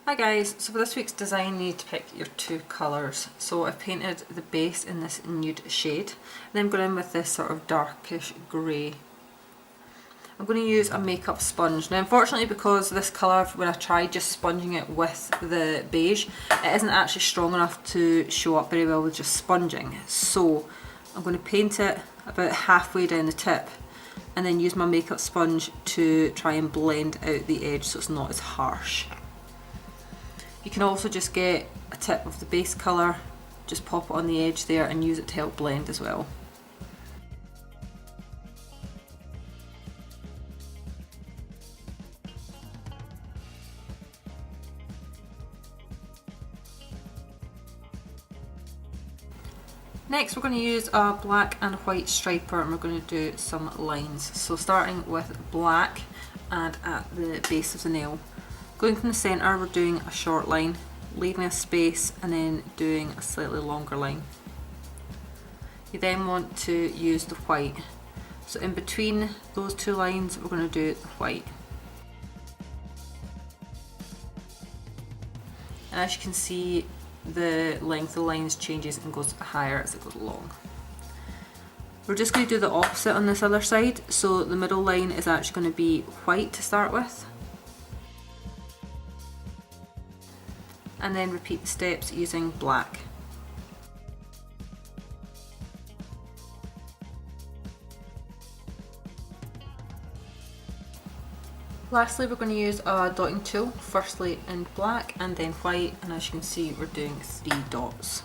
Hi guys, so for this week's design you need to pick your two colours. So I've painted the base in this nude shade, and then I'm going in with this sort of darkish grey. I'm going to use a makeup sponge. Now unfortunately, because this colour, when I tried just sponging it with the beige, it isn't actually strong enough to show up very well with just sponging. So I'm going to paint it about halfway down the tip and then use my makeup sponge to try and blend out the edge so it's not as harsh. You can also just get a tip of the base colour, just pop it on the edge there and use it to help blend as well. Next we're going to use a black and white striper and we're going to do some lines. So starting with black and at the base of the nail. Going from the centre we're doing a short line, leaving a space and then doing a slightly longer line. You then want to use the white. So in between those two lines we're going to do the white. And as you can see, the length of the lines changes and goes higher as it goes along. We're just going to do the opposite on this other side. So the middle line is actually going to be white to start with. And then repeat the steps using black. Lastly, we're going to use a dotting tool, firstly in black and then white, and as you can see we're doing 3 dots.